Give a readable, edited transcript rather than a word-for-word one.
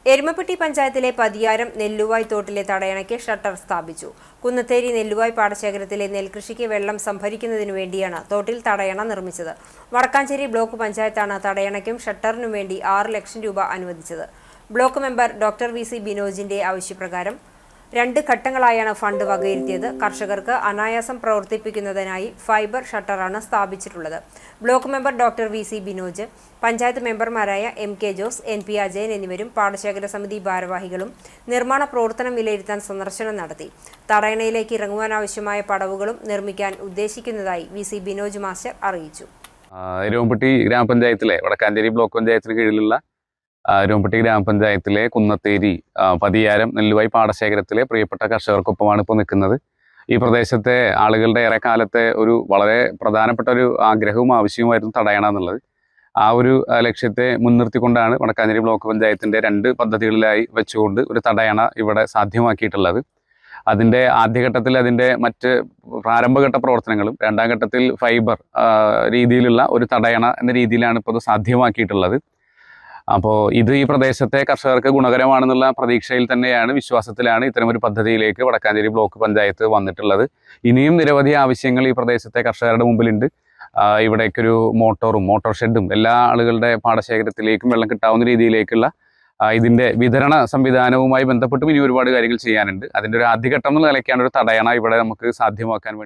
എരുമപ്പെട്ടി പഞ്ചായത്തിലെ പതിയാരം നെല്ലുവായ് തോട്ടിലെ തടയണയ്ക്ക് ഷട്ടർ സ്ഥാപിച്ചു. കുന്നത്തേരി നെല്ലുവായ് പാടശേഖരത്തിലെ നെൽകൃഷിക്ക് വെള്ളം സംഭരിക്കുന്നതിനു വേണ്ടിയാണ് തോട്ടിൽ തടയണ നിർമ്മിച്ചത്. വടക്കാഞ്ചേരി ബ്ലോക്ക് പഞ്ചായത്താണ് തടയണയ്ക്കും ഷട്ടറിനും വേണ്ടി 6 ലക്ഷം രൂപ അനുവദിച്ചത്. Block member doctor VC. ബിനോജിന്റെ ആവശ്യപ്രകാരം 2 ഘട്ടങ്ങളായാണ് ഫണ്ട് വകയിരുത്തിയത്. കർഷകർക്ക് അനായാസം പ്രവർത്തിപ്പിക്കുന്നതിനായി ഫൈബർ ഷട്ടറാണ് സ്ഥാപിച്ചിട്ടുള്ളത്. Block member doctor VC. Binoj, panchayat മെമ്പർമാരായ എം.കെ. ജോസ്, എൻ.പി. അജയൻ എന്നിവരും പാടശേഖര സമിതി ഭാരവാഹികളും നിർമ്മാണ പ്രവർത്തനം വിലയിരുത്താൻ സന്ദർശനം നടത്തി. തടയണയിലേക്ക് ഇറങ്ങുവാനാവശ്യമായ പടവുകളും നിർമ്മിക്കാൻ ഉദ്ദേശിക്കുന്നതായി വി.സി. ബിനോജ് മാസ്റ്റർ അറിയിച്ചു. എരുമപ്പെട്ടി ഗ്രാമപഞ്ചായത്തിലെ വടക്കാഞ്ചേരി ബ്ലോക്ക് പഞ്ചായത്തിന് കീഴിലുള്ള എരുമപ്പെട്ടി ഗ്രാമപഞ്ചായത്തിലെ കുന്നത്തേരി പതിയാരം നെല്ലുവായ് പാടശേഖരത്തിലെ പ്രിയപ്പെട്ട കർഷകർക്കൊപ്പമാണ് ഇപ്പോൾ നിൽക്കുന്നത്. ഈ പ്രദേശത്തെ ആളുകളുടെ ഏറെക്കാലത്തെ ഒരു വളരെ പ്രധാനപ്പെട്ട ഒരു ആഗ്രഹവും ആവശ്യവുമായിരുന്നു തടയണ എന്നുള്ളത്. ആ ഒരു ലക്ഷ്യത്തെ മുൻനിർത്തിക്കൊണ്ടാണ് വടക്കാഞ്ചേരി ബ്ലോക്ക് പഞ്ചായത്തിൻ്റെ 2 പദ്ധതികളിലായി വെച്ചുകൊണ്ട് ഒരു തടയണ ഇവിടെ സാധ്യമാക്കിയിട്ടുള്ളത്. അതിൻ്റെ ആദ്യഘട്ടത്തിൽ അതിൻ്റെ മറ്റ് പ്രാരംഭഘട്ട പ്രവർത്തനങ്ങളും, 2ാം ഘട്ടത്തിൽ ഫൈബർ രീതിയിലുള്ള ഒരു തടയണ എന്ന രീതിയിലാണ് ഇപ്പോൾ ഇത് സാധ്യമാക്കിയിട്ടുള്ളത്. അപ്പോൾ ഇത് ഈ പ്രദേശത്തെ കർഷകർക്ക് ഗുണകരമാണെന്നുള്ള പ്രതീക്ഷയിൽ തന്നെയാണ്, വിശ്വാസത്തിലാണ് ഇത്തരമൊരു പദ്ധതിയിലേക്ക് വടക്കാഞ്ചേരി ബ്ലോക്ക് പഞ്ചായത്ത് വന്നിട്ടുള്ളത്. ഇനിയും നിരവധി ആവശ്യങ്ങൾ ഈ പ്രദേശത്തെ കർഷകരുടെ മുമ്പിലുണ്ട്. ഇവിടേക്കൊരു മോട്ടോർ ഷെഡും എല്ലാ ആളുകളുടെ പാടശേഖരത്തിലേക്കും വെള്ളം കിട്ടാവുന്ന രീതിയിലേക്കുള്ള ഇതിൻ്റെ വിതരണ സംവിധാനവുമായി ബന്ധപ്പെട്ടും ഇനി ഒരുപാട് കാര്യങ്ങൾ ചെയ്യാനുണ്ട്. അതിൻ്റെ ഒരു ആദ്യഘട്ടം എന്നുള്ള നിലയ്ക്കാണ് ഒരു തടയണ ഇവിടെ നമുക്ക് സാധ്യമാക്കാൻ വേണ്ടി